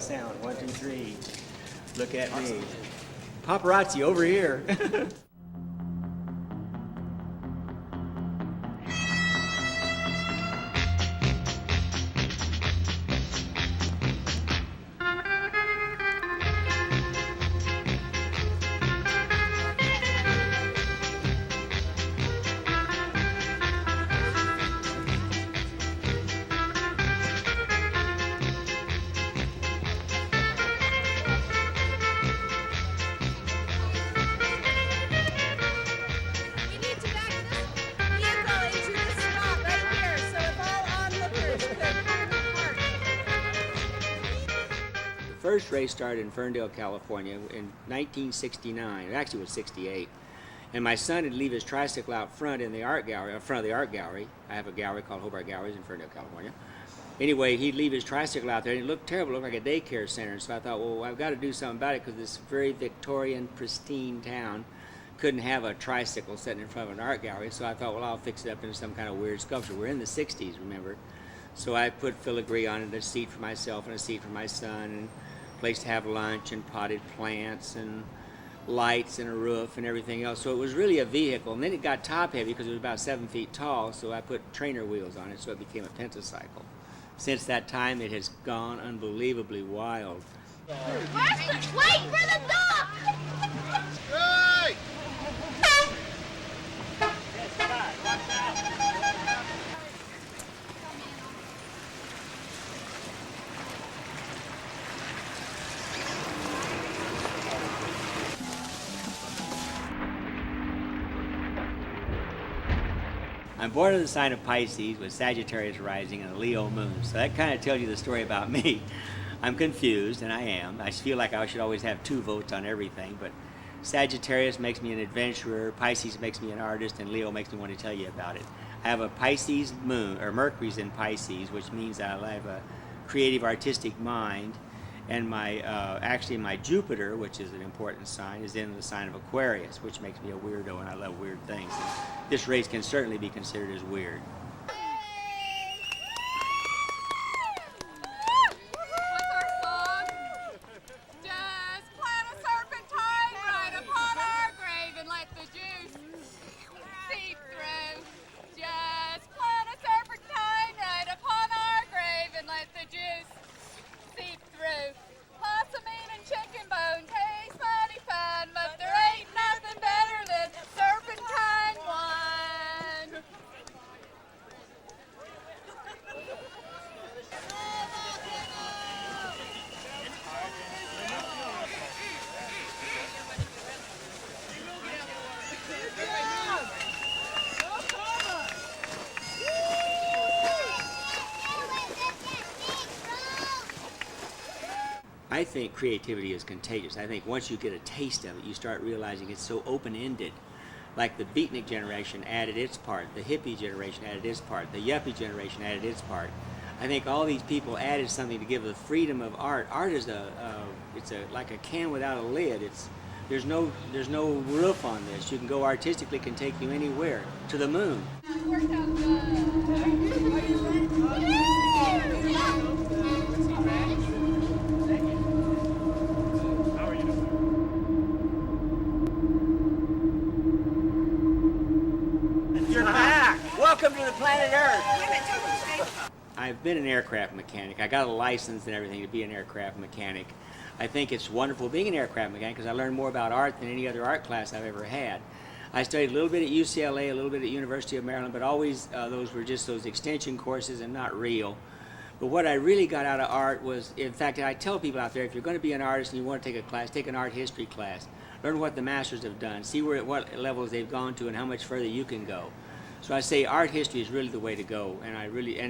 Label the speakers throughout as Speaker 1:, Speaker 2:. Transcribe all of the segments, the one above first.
Speaker 1: sound. 1, 2, 3. Look at me. Paparazzi over here. First race started in Ferndale, California in 1969. It actually was 68. And my son would leave his tricycle out front in the art gallery, in front of the art gallery. I have a gallery called Hobart Galleries in Ferndale, California. Anyway, he'd leave his tricycle out there, and it looked terrible. It looked like a daycare center. So I thought, well, I've got to do something about it because this very Victorian, pristine town couldn't have a tricycle sitting in front of an art gallery. So I thought, well, I'll fix it up into some kind of weird sculpture. We're in the 60s, remember? So I put filigree on it, a seat for myself and a seat for my son, and place to have lunch and potted plants and lights and a roof and everything else. So it was really a vehicle. And then it got top heavy because it was about 7 feet tall, so I put trainer wheels on it, so it became a pentacycle. Since that time, it has gone unbelievably wild.
Speaker 2: Wait for the dog!
Speaker 3: Hey!
Speaker 1: I'm born in the sign of Pisces with Sagittarius rising and a Leo moon. So that kind of tells you the story about me. I'm confused, and I am. I feel like I should always have 2 votes on everything, but Sagittarius makes me an adventurer, Pisces makes me an artist, and Leo makes me want to tell you about it. I have a Pisces moon, or Mercury's in Pisces, which means I have a creative, artistic mind. And my actually my Jupiter, which is an important sign, is in the sign of Aquarius, which makes me a weirdo, and I love weird things. And this race can certainly be considered as weird.
Speaker 4: What's our song? Just plant a serpentine right upon our grave and let the juice seep through. Just plant a serpentine right upon our grave and let the juice seep through. Lots of meat and chicken bone tastes mighty fine, but there ain't nothing better than serpentine wine.
Speaker 1: I think creativity is contagious. I think once you get a taste of it, you start realizing it's so open-ended. Like the beatnik generation added its part, the hippie generation added its part, the yuppie generation added its part. I think all these people added something to give the freedom of art. Art is like a can without a lid. There's no roof on this. You can go artistically, can take you anywhere, to the moon.
Speaker 4: Worked out good.
Speaker 1: You're back! Welcome to the planet Earth! I've been an aircraft mechanic. I got a license and everything to be an aircraft mechanic. I think it's wonderful being an aircraft mechanic because I learned more about art than any other art class I've ever had. I studied a little bit at UCLA, a little bit at University of Maryland, but always those were just those extension courses and not real. But what I really got out of art was, in fact, I tell people out there, if you're going to be an artist and you want to take a class, take an art history class. Learn what the masters have done, see what levels they've gone to and how much further you can go. So I say art history is really the way to go,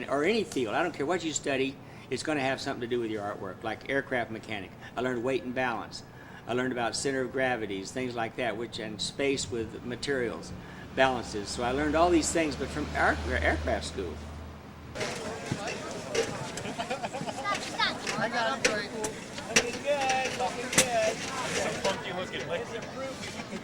Speaker 1: or any field. I don't care what you study, it's going to have something to do with your artwork, like aircraft mechanic. I learned weight and balance. I learned about center of gravities, things like that, and space with materials, balances. So I learned all these things, but from aircraft school.
Speaker 3: I got it great.
Speaker 1: Looking good, looking good.
Speaker 5: Funky looking.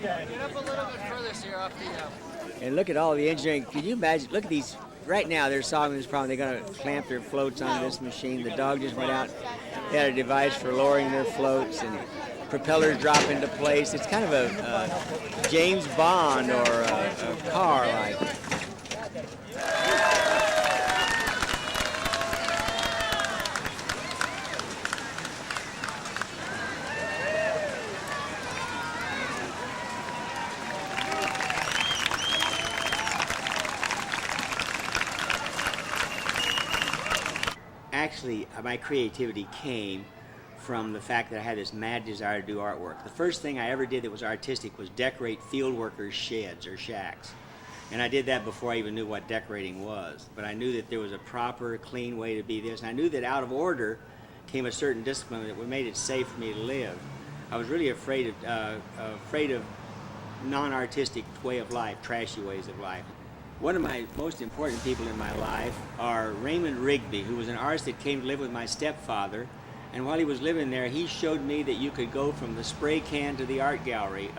Speaker 3: Get up a little bit further so you're off the
Speaker 1: And look at all the engineering. Can you imagine? Look at these right now they're solving this problem. They're going to clamp their floats on this machine. The dog just went out. They had a device for lowering their floats, and propellers drop into place. It's kind of a James Bond or a car like. Actually, my creativity came from the fact that I had this mad desire to do artwork. The first thing I ever did that was artistic was decorate field workers' sheds or shacks. And I did that before I even knew what decorating was. But I knew that there was a proper, clean way to be this. And I knew that out of order came a certain discipline that made it safe for me to live. I was really afraid of non-artistic way of life, trashy ways of life. One of my most important people in my life are Raymond Rigby, who was an artist that came to live with my stepfather. And while he was living there, he showed me that you could go from the spray can to the art gallery.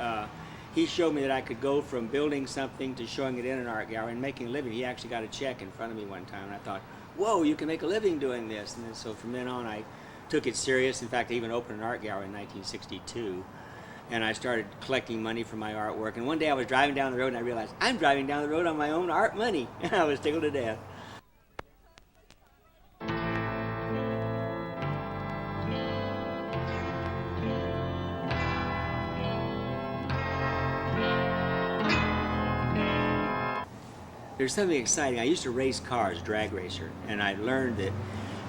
Speaker 1: He showed me that I could go from building something to showing it in an art gallery and making a living. He actually got a check in front of me one time, and I thought, whoa, you can make a living doing this. And then, so from then on, I took it serious. In fact, I even opened an art gallery in 1962. And I started collecting money for my artwork. And one day I was driving down the road and I realized I'm driving down the road on my own art money. And I was tickled to death. There's something exciting. I used to race cars, drag racer, and I learned that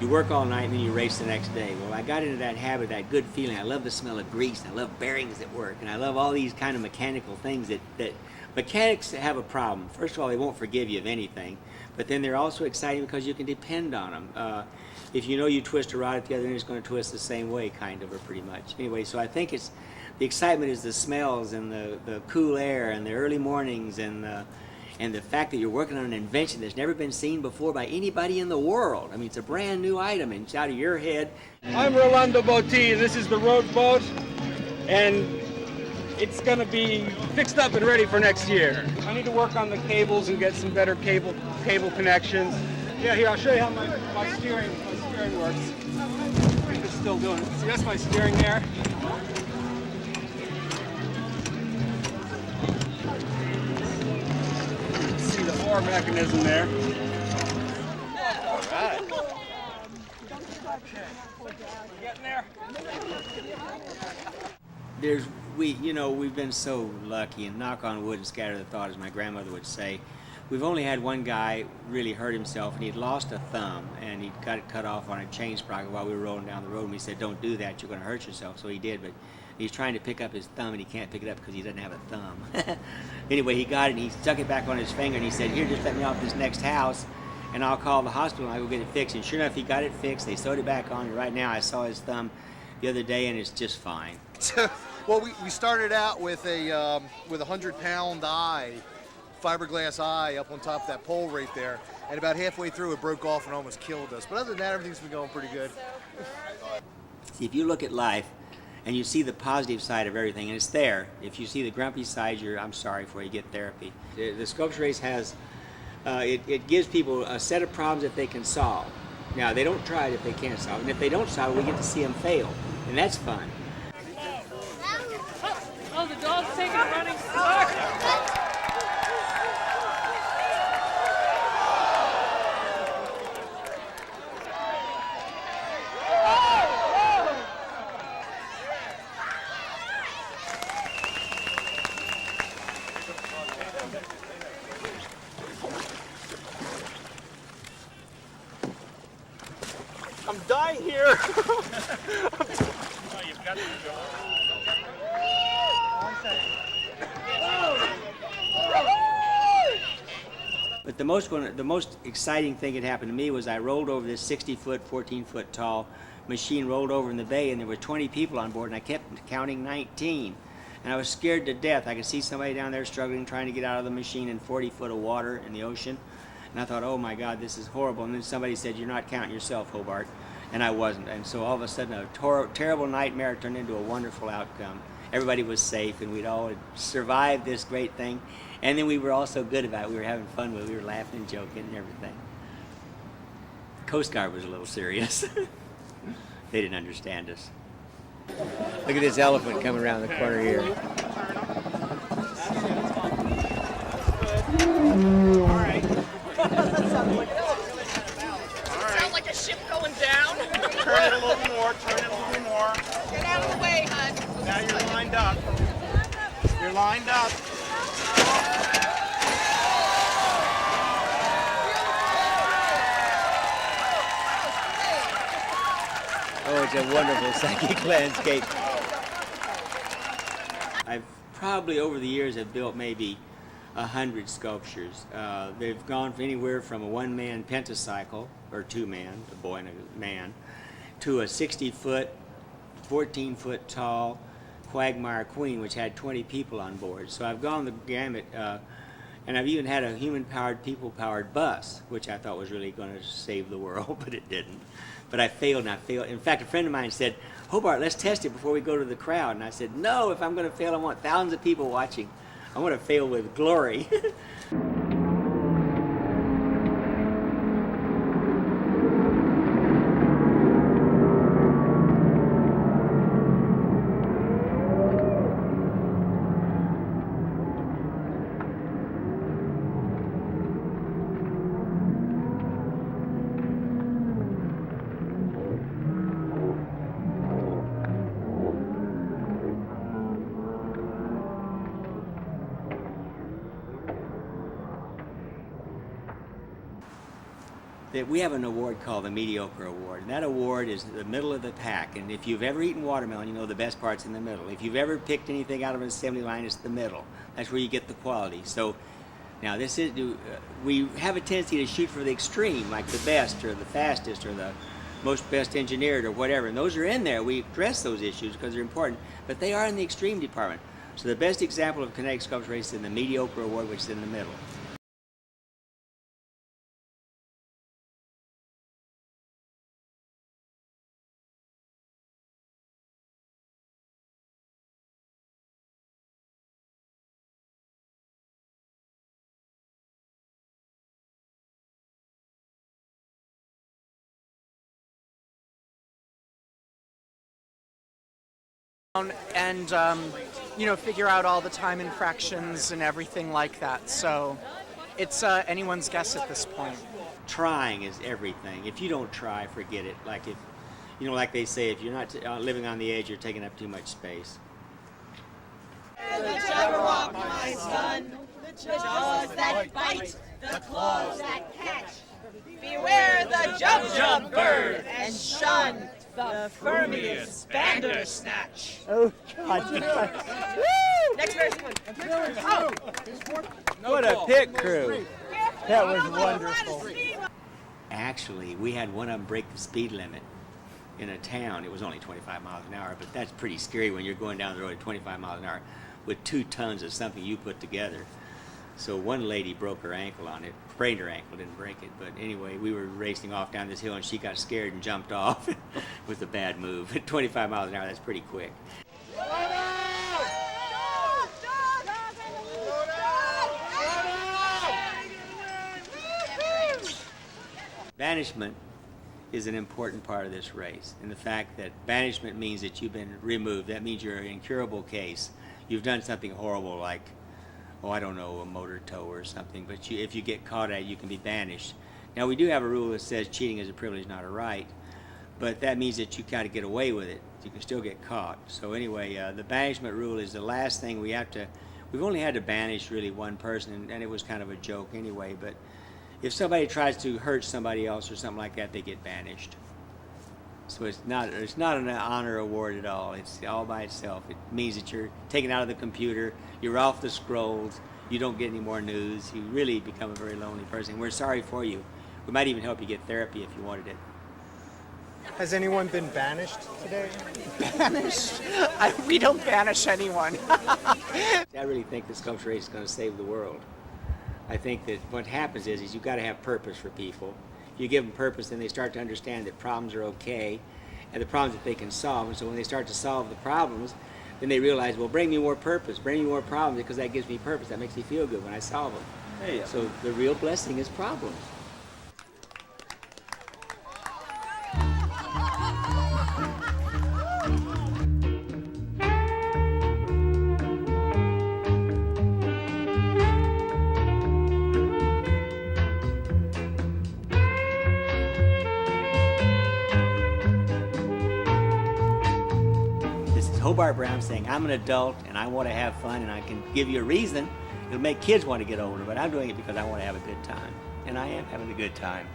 Speaker 1: you work all night and then you race the next day. Well, I got into that habit, that good feeling. I love the smell of grease. I love bearings at work. And I love all these kind of mechanical things that mechanics have a problem. First of all, they won't forgive you of anything. But then they're also exciting because you can depend on them. If you know you twist a rod at the other end, it's going to twist the same way, kind of, or pretty much. Anyway, so I think the excitement is the smells and the cool air and the early mornings and the fact that you're working on an invention that's never been seen before by anybody in the world. I mean, it's a brand new item, and it's out of your head.
Speaker 5: I'm Rolando Botti, and this is the road boat, and it's going to be fixed up and ready for next year. I need to work on the cables and get some better cable connections. Yeah, here, I'll show you how my steering works. It's still doing it. See, that's my steering there. Oar mechanism there. All right. Getting there.
Speaker 1: We've been so lucky, and knock on wood and scatter the thought, as my grandmother would say. We've only had one guy really hurt himself, and he'd lost a thumb, and he got it cut off on a chain sprocket while we were rolling down the road, and we said, don't do that, you're going to hurt yourself. So he did, but he's trying to pick up his thumb, and he can't pick it up because he doesn't have a thumb. Anyway, he got it, and he stuck it back on his finger, and he said, here, just let me off this next house, and I'll call the hospital, and I'll go get it fixed. And sure enough, he got it fixed. They sewed it back on, and right now I saw his thumb the other day, and it's just fine.
Speaker 3: Well, we started out with a 100-pound eye, fiberglass eye up on top of that pole right there, and about halfway through it broke off and almost killed us. But other than that, everything's been going pretty good.
Speaker 1: See, if you look at life and you see the positive side of everything, and it's there. If you see the grumpy side, I'm sorry for you, get therapy. The sculpture race has, it gives people a set of problems that they can solve. Now, they don't try it if they can't solve it, and if they don't solve it, we get to see them fail, and that's fun.
Speaker 6: Oh, the dog's taking a running start.
Speaker 5: I'm dying here.
Speaker 6: Oh, you've got to go.
Speaker 1: But the most exciting thing that happened to me was I rolled over this 60-foot, 14-foot tall machine, rolled over in the bay, and there were 20 people on board, and I kept counting 19. And I was scared to death. I could see somebody down there struggling, trying to get out of the machine in 40 foot of water in the ocean. And I thought, oh my God, this is horrible. And then somebody said, you're not counting yourself, Hobart. And I wasn't. And so all of a sudden, a terrible nightmare turned into a wonderful outcome. everybody was safe, and we'd all survived this great thing. And then we were all so good about it. We were having fun with it. We were laughing and joking and everything. Coast Guard was a little serious. They didn't understand us. Look at this elephant coming around the corner here.
Speaker 6: All right. Sound like a ship going down.
Speaker 7: Turn it a little more, turn it a little more.
Speaker 6: Get out of the way, hon.
Speaker 7: Now you're lined up. You're lined up.
Speaker 1: Oh, it's a wonderful psychic landscape. I've probably over the years have built maybe 100 sculptures. They've gone anywhere from a one-man pentacycle, or two-man, a boy and a man, to a 60-foot, 14-foot tall Quagmire Queen, which had 20 people on board. So I've gone the gamut, and I've even had a human-powered, people-powered bus, which I thought was really going to save the world, but it didn't. But I failed, and I failed. In fact, a friend of mine said, Hobart, let's test it before we go to the crowd. And I said, no, if I'm going to fail, I want thousands of people watching. I want to fail with glory. That we have an award called the Mediocre Award, and that award is the middle of the pack. And if you've ever eaten watermelon, you know the best part's in the middle. If you've ever picked anything out of an assembly line, it's the middle. That's where you get the quality. So now this is we have a tendency to shoot for the extreme, like the best or the fastest or the most best engineered or whatever, and those are in there. We address those issues because they're important, but they are in the extreme department. So the best example of Kinetic Sculpture is in the Mediocre Award, which is in the middle.
Speaker 8: And you know, figure out all the time infractions and everything like that. So it's anyone's guess at this point.
Speaker 1: Trying is everything. If you don't try, forget it. Like if, you know, like they say, if you're not living on the edge, you're taking up too much space.
Speaker 9: The Jabberwock, my son, the jaws that bite, the claws that catch. Beware the jump bird and shun the Fermius Bandersnatch.
Speaker 8: Oh God!
Speaker 9: Next person.
Speaker 8: Oh, what a pit crew! That was wonderful.
Speaker 1: Actually, we had one of them break the speed limit in a town. It was only 25 miles an hour, but that's pretty scary when you're going down the road at 25 miles an hour with 2 tons of something you put together. So one lady broke her ankle on it, sprained her ankle, didn't break it. But anyway, we were racing off down this hill and she got scared and jumped off. It was a bad move. At 25 miles an hour, that's pretty quick. Banishment is an important part of this race. And the fact that banishment means that you've been removed. That means you're an incurable case. You've done something horrible like, oh, I don't know, a motor tow or something, but if you get caught at it, you can be banished. Now, we do have a rule that says cheating is a privilege, not a right, but that means that you got to get away with it. You can still get caught. So anyway, the banishment rule is the last thing we have to, we've only had to banish really one person, and it was kind of a joke anyway, but if somebody tries to hurt somebody else or something like that, they get banished. So it's not an honor award at all. It's all by itself. It means that you're taken out of the computer, you're off the scrolls, you don't get any more news, you really become a very lonely person. We're sorry for you. We might even help you get therapy if you wanted it.
Speaker 8: Has anyone been banished today?
Speaker 10: Banished? We don't banish anyone.
Speaker 1: I really think the sculpture race is going to save the world. I think that what happens is you've got to have purpose for people. If you give them purpose, then they start to understand that problems are okay and the problems that they can solve. And so when they start to solve the problems, then they realize, well, bring me more purpose, bring me more problems, because that gives me purpose. That makes me feel good when I solve them.
Speaker 11: Hey.
Speaker 1: So the real blessing is problems. This is Hobart Brown saying, I'm an adult and I want to have fun, and I can give you a reason. It'll make kids want to get older, but I'm doing it because I want to have a good time. And I am having a good time.